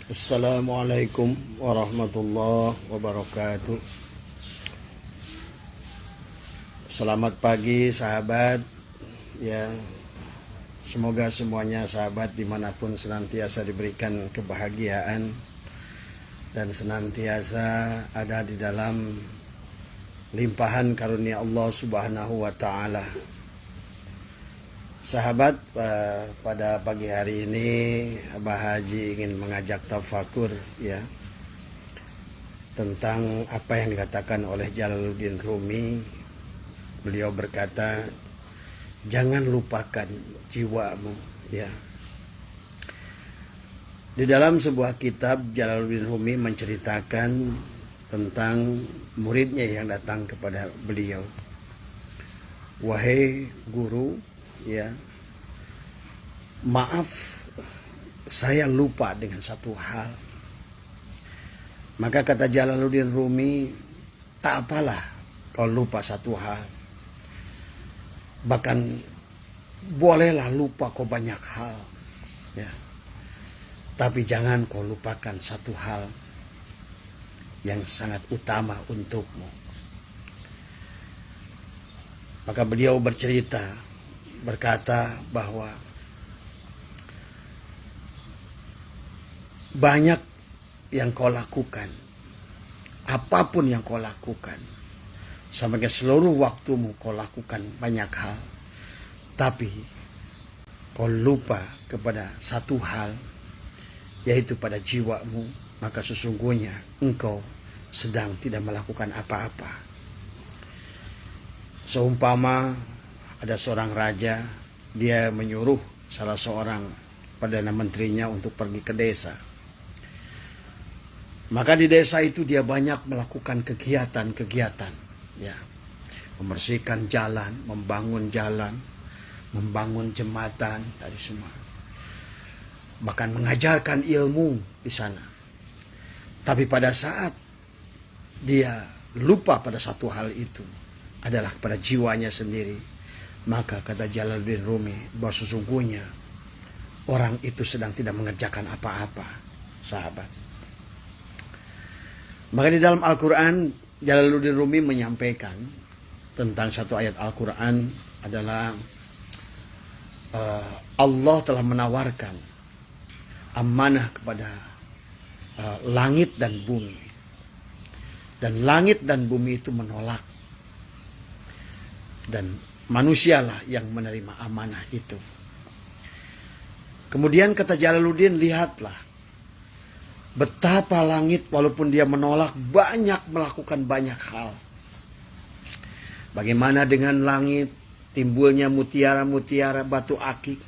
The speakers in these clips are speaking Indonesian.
Assalamualaikum warahmatullahi wabarakatuh. Selamat pagi sahabat. Ya, semoga semuanya sahabat dimanapun senantiasa diberikan kebahagiaan dan senantiasa ada di dalam limpahan karunia Allah Subhanahu wa Ta'ala. Sahabat, pada pagi hari ini Abah Haji ingin mengajak tafakur ya tentang apa yang dikatakan oleh Jalaluddin Rumi. Beliau berkata, jangan lupakan jiwamu ya. Di dalam sebuah kitab Jalaluddin Rumi menceritakan tentang muridnya yang datang kepada beliau. Wahai guru, ya, maaf saya lupa dengan satu hal. Maka kata Jalaluddin Rumi, tak apalah kau lupa satu hal. Bahkan bolehlah lupa kau banyak hal, ya. Tapi jangan kau lupakan satu hal yang sangat utama untukmu. Maka beliau berkata bahwa banyak yang kau lakukan, apapun yang kau lakukan, sampai seluruh waktumu kau lakukan banyak hal, tapi kau lupa kepada satu hal, yaitu pada jiwamu, maka sesungguhnya engkau sedang tidak melakukan apa-apa. Seumpama ada seorang raja, dia menyuruh salah seorang perdana menterinya untuk pergi ke desa. Maka di desa itu dia banyak melakukan kegiatan-kegiatan, ya, membersihkan jalan, membangun jembatan, tadi semua. Bahkan mengajarkan ilmu di sana. Tapi pada saat dia lupa pada satu hal itu, adalah pada jiwanya sendiri. Maka kata Jalaluddin Rumi bahwa sesungguhnya orang itu sedang tidak mengerjakan apa-apa, sahabat. Maka di dalam Al-Quran Jalaluddin Rumi menyampaikan tentang satu ayat Al-Quran adalah Allah telah menawarkan amanah kepada langit dan bumi. Dan langit dan bumi itu menolak. Dan manusialah yang menerima amanah itu. Kemudian kata Jalaluddin, lihatlah betapa langit walaupun dia menolak melakukan banyak hal. Bagaimana dengan langit timbulnya mutiara-mutiara, batu akik.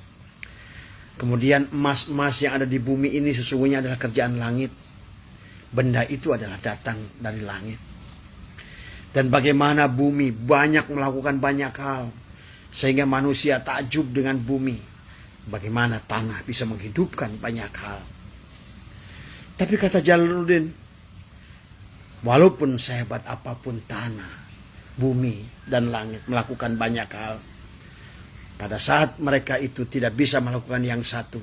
Kemudian emas-emas yang ada di bumi ini sesungguhnya adalah kerjaan langit. Benda itu adalah datang dari langit. Dan bagaimana bumi banyak melakukan banyak hal. Sehingga manusia takjub dengan bumi. Bagaimana tanah bisa menghidupkan banyak hal. Tapi kata Jalaluddin, walaupun sehebat apapun tanah, bumi, dan langit melakukan banyak hal, pada saat mereka itu tidak bisa melakukan yang satu,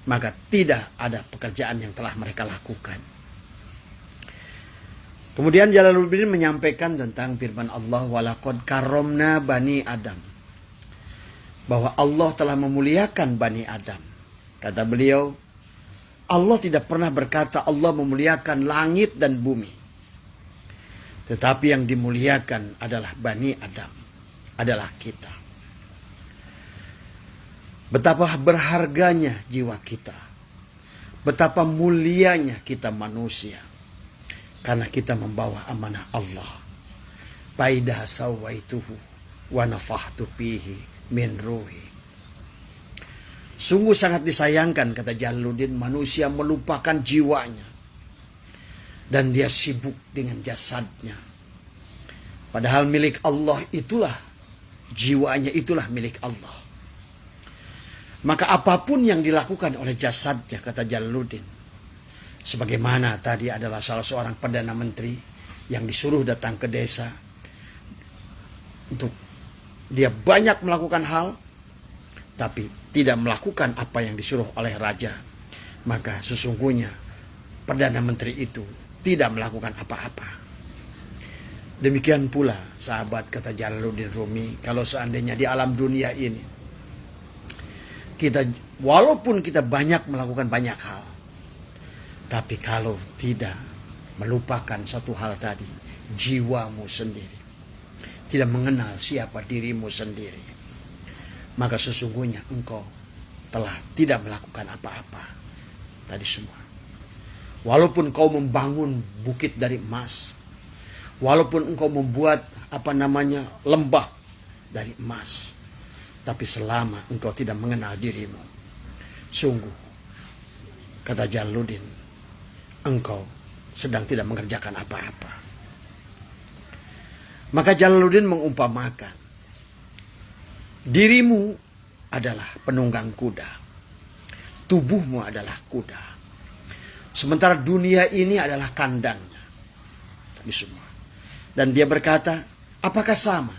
maka tidak ada pekerjaan yang telah mereka lakukan. Kemudian Jalaluddin menyampaikan tentang firman Allah, walaqad karramna bani Adam, bahwa Allah telah memuliakan bani Adam. Kata beliau, Allah tidak pernah berkata Allah memuliakan langit dan bumi. Tetapi yang dimuliakan adalah bani Adam, adalah kita. Betapa berharganya jiwa kita. Betapa mulianya kita manusia. Karena kita membawa amanah Allah. Faidah sawaituhu wa nafahtu fihi min ruhi. Sungguh sangat disayangkan, kata Jalaluddin, manusia melupakan jiwanya. Dan dia sibuk dengan jasadnya. Padahal milik Allah itulah, jiwanya itulah milik Allah. Maka apapun yang dilakukan oleh jasadnya, kata Jalaluddin, sebagaimana tadi adalah salah seorang perdana menteri yang disuruh datang ke desa untuk dia banyak melakukan hal, tapi tidak melakukan apa yang disuruh oleh raja. maka sesungguhnya Perdana Menteri itu tidak melakukan apa-apa. Demikian pula sahabat, kata Jalaluddin Rumi, kalau seandainya di alam dunia ini kita, walaupun kita banyak melakukan banyak hal, tapi kalau tidak melupakan satu hal tadi, jiwamu sendiri, tidak mengenal siapa dirimu sendiri, maka sesungguhnya engkau telah tidak melakukan apa-apa tadi semua. Walaupun kau membangun bukit dari emas, walaupun engkau membuat lembah dari emas, tapi selama engkau tidak mengenal dirimu, sungguh, kata Jalaluddin, engkau sedang tidak mengerjakan apa-apa. Maka Jalaluddin mengumpamakan, dirimu adalah penunggang kuda, tubuhmu adalah kuda, sementara dunia ini adalah kandangnya. Tadi semua. Dan dia berkata, apakah sama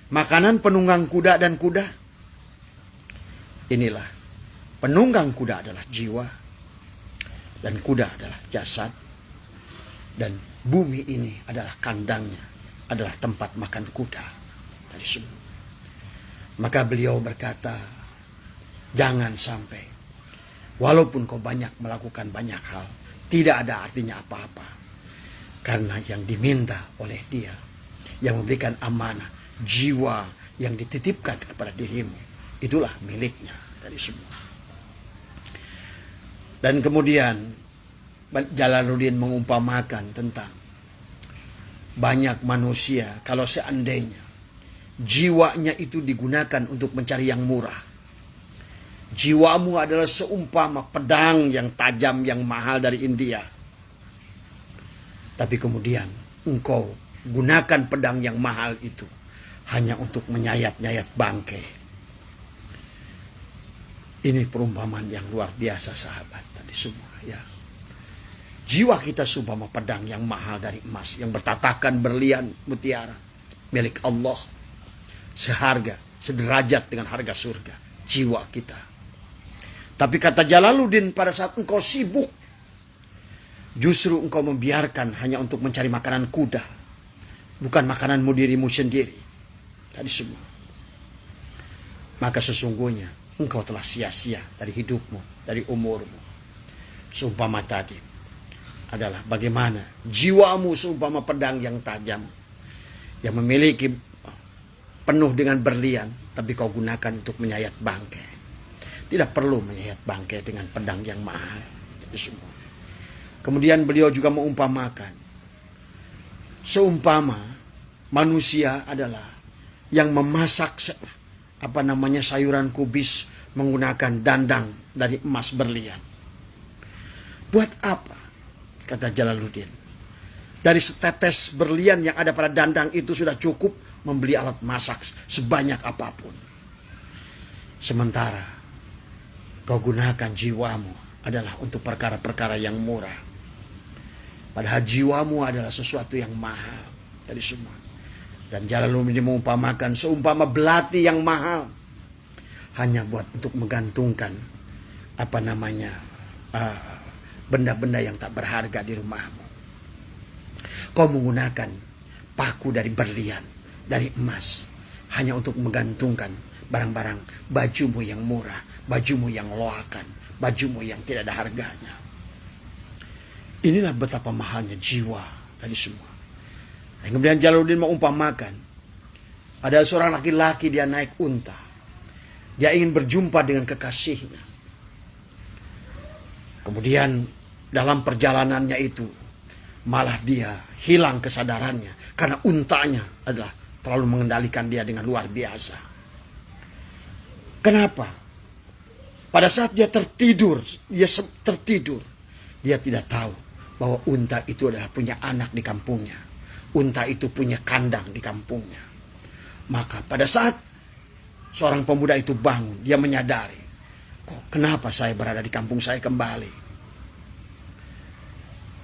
makanan penunggang kuda dan kuda? Inilah, penunggang kuda adalah jiwa, dan kuda adalah jasad, dan bumi ini adalah kandangnya, adalah tempat makan kuda. Dari semua. Maka beliau berkata, jangan sampai, walaupun kau banyak melakukan banyak hal, tidak ada artinya apa-apa. Karena yang diminta oleh dia, yang memberikan amanah, jiwa yang dititipkan kepada dirimu, itulah miliknya tadi semua. Dan kemudian Jalaluddin mengumpamakan tentang banyak manusia, kalau seandainya jiwanya itu digunakan untuk mencari yang murah, jiwamu adalah seumpama pedang yang tajam, yang mahal dari India, tapi kemudian engkau gunakan pedang yang mahal itu hanya untuk menyayat-nyayat bangkai. Ini perumpamaan yang luar biasa sahabat tadi semua ya. Jiwa kita seumpama pedang yang mahal dari emas, yang bertatakan berlian mutiara, milik Allah, seharga, sederajat dengan harga surga, jiwa kita. Tapi kata Jalaluddin, pada saat engkau sibuk, justru engkau membiarkan hanya untuk mencari makanan kuda, bukan makananmu dirimu sendiri. Tadi semua. Maka sesungguhnya engkau telah sia-sia dari hidupmu, dari umurmu. Seumpama tadi adalah bagaimana jiwamu seumpama pedang yang tajam, yang memiliki penuh dengan berlian, tapi kau gunakan untuk menyayat bangkai. Tidak perlu menyayat bangkai dengan pedang yang mahal. Jadi semua. Kemudian beliau juga mengumpamakan, seumpama manusia adalah yang memasak sayuran kubis menggunakan dandang dari emas berlian. Buat apa? Kata Jalaluddin. Dari setetes berlian yang ada pada dandang itu sudah cukup membeli alat masak sebanyak apapun. Sementara kau gunakan jiwamu adalah untuk perkara-perkara yang murah. Padahal jiwamu adalah sesuatu yang mahal dari semua. Dan Jalaluddin mengumpamakan seumpama belati yang mahal, hanya buat untuk menggantungkan benda-benda yang tak berharga di rumahmu. Kau menggunakan paku dari berlian, dari emas, hanya untuk menggantungkan barang-barang bajumu yang murah, bajumu yang loakan, bajumu yang tidak ada harganya. Inilah betapa mahalnya jiwa tadi semua. Dan kemudian Jalaluddin mengumpamakan, ada seorang laki-laki, dia naik unta, dia ingin berjumpa dengan kekasihnya. Kemudian dalam perjalanannya itu malah dia hilang kesadarannya karena untanya adalah terlalu mengendalikan dia dengan luar biasa. Kenapa? Pada saat dia tertidur, dia tidak tahu bahwa unta itu adalah punya anak di kampungnya. Unta itu punya kandang di kampungnya. Maka pada saat seorang pemuda itu bangun, dia menyadari, kenapa saya berada di kampung saya kembali?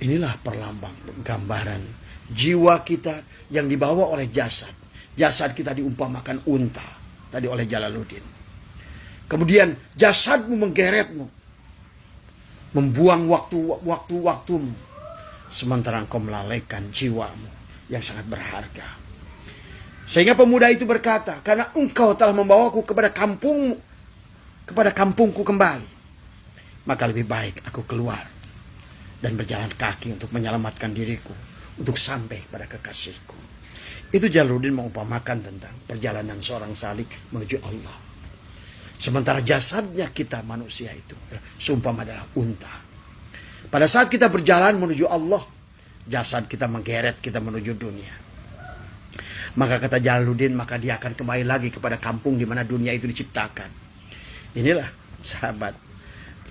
Inilah perlambang gambaran jiwa kita yang dibawa oleh jasad. Jasad kita diumpamakan unta tadi oleh Jalaluddin. Kemudian jasadmu menggeretmu membuang waktumu, sementara engkau melalaikan jiwamu yang sangat berharga. Sehingga pemuda itu berkata, karena engkau telah membawaku kepada kampungku kembali, maka lebih baik aku keluar dan berjalan kaki untuk menyelamatkan diriku, untuk sampai pada kekasihku. Itu Jalaluddin mengumpamakan tentang perjalanan seorang salik menuju Allah. Sementara jasadnya kita manusia itu seumpama adalah unta. Pada saat kita berjalan menuju Allah, jasad kita menggeret kita menuju dunia. Maka kata Jalaluddin, maka dia akan kembali lagi kepada kampung di mana dunia itu diciptakan. Inilah sahabat,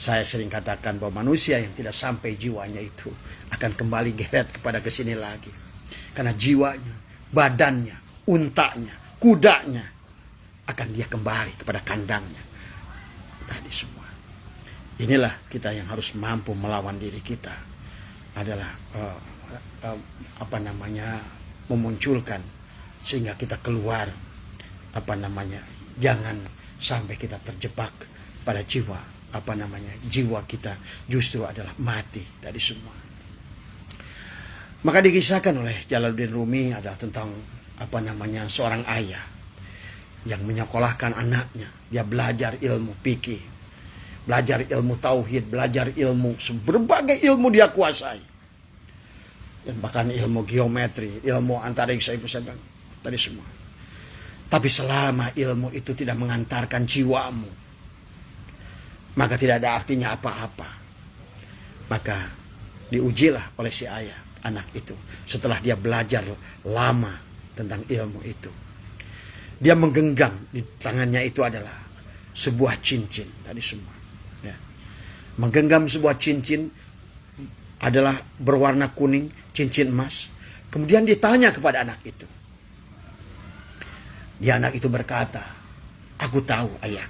saya sering katakan bahwa manusia yang tidak sampai jiwanya itu akan kembali geret kepada kesini lagi. Karena jiwanya, badannya, untanya, kudanya akan dia kembali kepada kandangnya. Tadi semua. Inilah kita yang harus mampu melawan diri kita. Adalah memunculkan sehingga kita keluar, jangan sampai kita terjebak pada jiwa, jiwa kita justru adalah mati tadi semua. Maka dikisahkan oleh Jalaluddin Rumi adalah tentang seorang ayah yang menyekolahkan anaknya. Dia belajar ilmu fikih, belajar ilmu tauhid, belajar ilmu, berbagai ilmu dia kuasai. Dan bahkan ilmu geometri, ilmu antariksa itu tadi semua. Tapi selama ilmu itu tidak mengantarkan jiwamu, maka tidak ada artinya apa-apa. Maka diujilah oleh si ayah anak itu. Setelah dia belajar lama tentang ilmu itu, dia menggenggam di tangannya itu adalah sebuah cincin tadi semua. Ya. Menggenggam sebuah cincin adalah berwarna kuning, cincin emas. Kemudian ditanya kepada anak itu. Anak itu berkata, aku tahu ayah,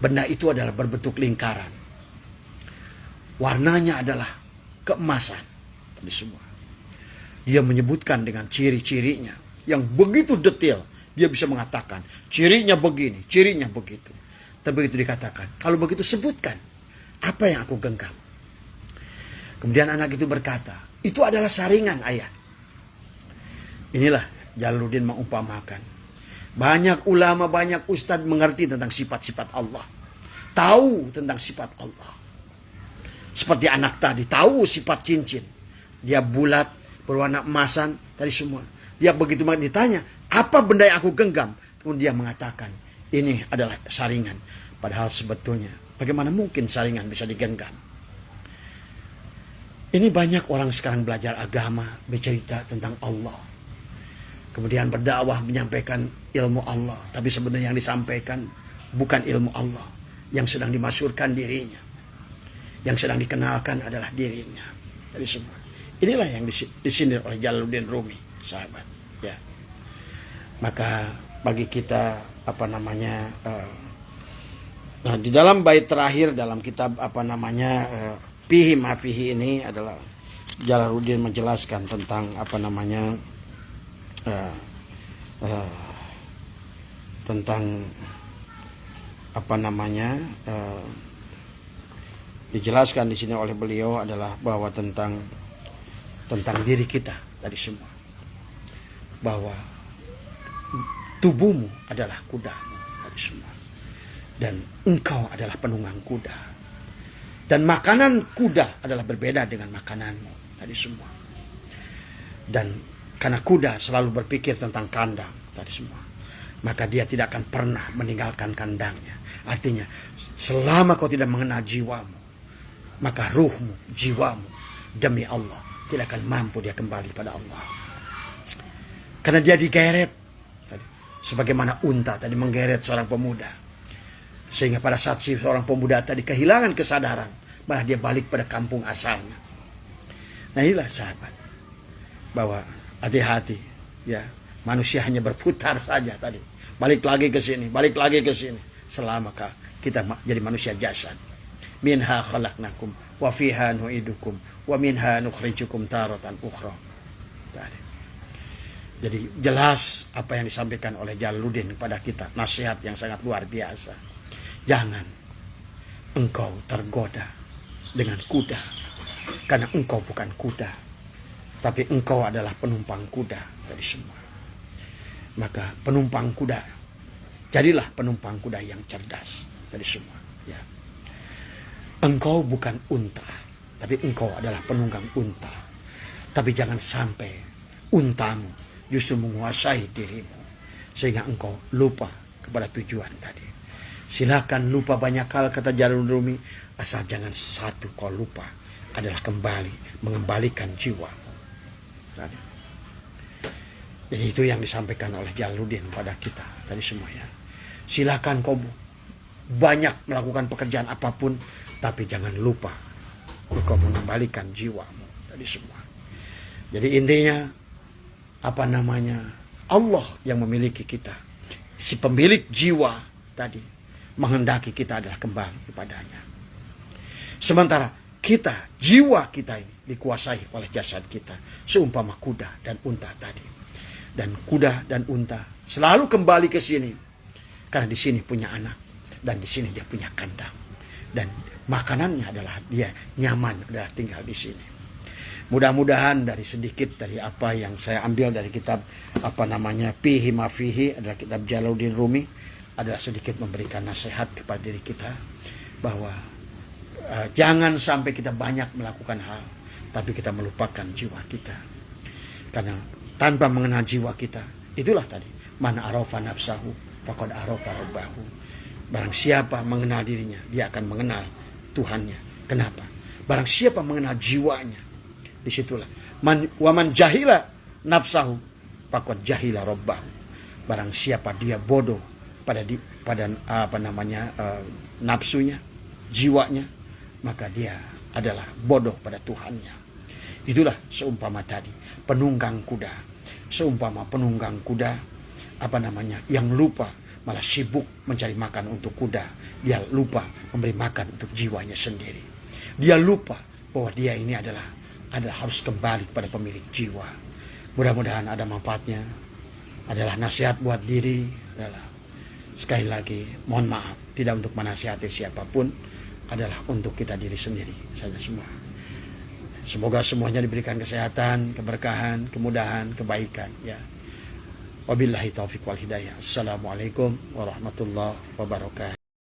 benda itu adalah berbentuk lingkaran. Warnanya adalah keemasan. Tadi semua. Dia menyebutkan dengan ciri-cirinya yang begitu detail. Dia bisa mengatakan cirinya begini, cirinya begitu. Tapi begitu dikatakan, kalau begitu sebutkan apa yang aku genggam. Kemudian anak itu berkata, itu adalah saringan ayah. Inilah Jalaluddin mengumpamakan. Banyak ulama, banyak ustadz mengerti tentang sifat-sifat Allah. Tahu tentang sifat Allah. Seperti anak tadi, tahu sifat cincin. Dia bulat, berwarna emasan, tadi semua. Dia begitu ditanya, apa benda yang aku genggam? Kemudian dia mengatakan, ini adalah saringan. Padahal sebetulnya, bagaimana mungkin saringan bisa digenggam? Ini banyak orang sekarang belajar agama, bercerita tentang Allah. Kemudian berdakwah menyampaikan ilmu Allah. Tapi sebenarnya yang disampaikan bukan ilmu Allah. Yang sedang dimasyhurkan dirinya. Yang sedang dikenalkan adalah dirinya. Tadi semua. Inilah yang disindir oleh Jalaluddin Rumi, sahabat. Ya. Maka bagi kita di dalam bait terakhir dalam kitab Fihi ma fihi ini adalah Jalaluddin menjelaskan tentang dijelaskan di sini oleh beliau adalah bahwa tentang diri kita tadi semua, bahwa tubuhmu adalah kudamu tadi semua, dan engkau adalah penunggang kuda, dan makanan kuda adalah berbeda dengan makananmu tadi semua. Dan karena kuda selalu berpikir tentang kandang tadi semua, maka dia tidak akan pernah meninggalkan kandangnya. Artinya selama kau tidak mengenal jiwamu, maka ruhmu, jiwamu demi Allah tidak akan mampu dia kembali pada Allah. Karena dia digeret tadi, sebagaimana unta tadi menggeret seorang pemuda. Sehingga pada saat seorang pemuda tadi kehilangan kesadaran, malah dia balik pada kampung asalnya. Nah inilah sahabat, bahwa hati-hati ya, manusia hanya berputar saja tadi. Balik lagi ke sini, balik lagi ke sini. Selama kita jadi manusia jasad. Minha khalaqnakum wa fiha nu'idukum wa minha nukhrijukum taratan ukhra. Jadi jelas apa yang disampaikan oleh Jalaluddin kepada kita, nasihat yang sangat luar biasa. Jangan engkau tergoda dengan kuda. Karena engkau bukan kuda, tapi engkau adalah penumpang kuda tadi semua. Maka penumpang kuda, jadilah penumpang kuda yang cerdas tadi semua. Ya. Engkau bukan unta, tapi engkau adalah penunggang unta. Tapi jangan sampai untamu justru menguasai dirimu, sehingga engkau lupa kepada tujuan tadi. Silakan lupa banyak hal, kata Jalaluddin Rumi, asal jangan satu kau lupa, adalah mengembalikan jiwamu. Jadi itu yang disampaikan oleh Jalaluddin pada kita tadi semua ya. Silakan kau banyak melakukan pekerjaan apapun, tapi jangan lupa kau mengembalikan jiwamu tadi semua. Jadi intinya Allah yang memiliki kita, si pemilik jiwa tadi, menghendaki kita adalah kembali kepadanya. Sementara kita, jiwa kita ini dikuasai oleh jasad kita, seumpama kuda dan unta tadi. Dan kuda dan unta selalu kembali ke sini, karena di sini punya anak, dan di sini dia punya kandang, dan makanannya adalah dia nyaman adalah tinggal di sini. Mudah-mudahan dari sedikit dari apa yang saya ambil dari kitab Fihi ma Fihi, adalah kitab Jalaluddin Rumi, adalah sedikit memberikan nasihat kepada diri kita bahwa jangan sampai kita banyak melakukan hal, tapi kita melupakan jiwa kita. Karena tanpa mengenal jiwa kita, itulah tadi, man arafa nafsahu faqad arafa rabbahu. Barang siapa mengenal dirinya, dia akan mengenal Tuhannya. Kenapa? Barang siapa mengenal jiwanya, disitulah wa man jahila nafsahu faqad jahila rabbahu. Barang siapa dia bodoh pada nafsunya, jiwanya, maka dia adalah bodoh pada Tuhannya. Itulah seumpama tadi penunggang kuda, seumpama penunggang kuda yang lupa, malah sibuk mencari makan untuk kuda. Dia lupa memberi makan untuk jiwanya sendiri. Dia lupa bahwa dia ini adalah harus kembali kepada pemilik jiwa. Mudah-mudahan ada manfaatnya, adalah nasihat buat diri. Sekali lagi mohon maaf, tidak untuk menasihati siapapun, adalah untuk kita diri sendiri saja semua. Semoga semuanya diberikan kesehatan, keberkahan, kemudahan, kebaikan ya. Wabillahi taufiq wal hidayah. Assalamualaikum warahmatullahi wabarakatuh.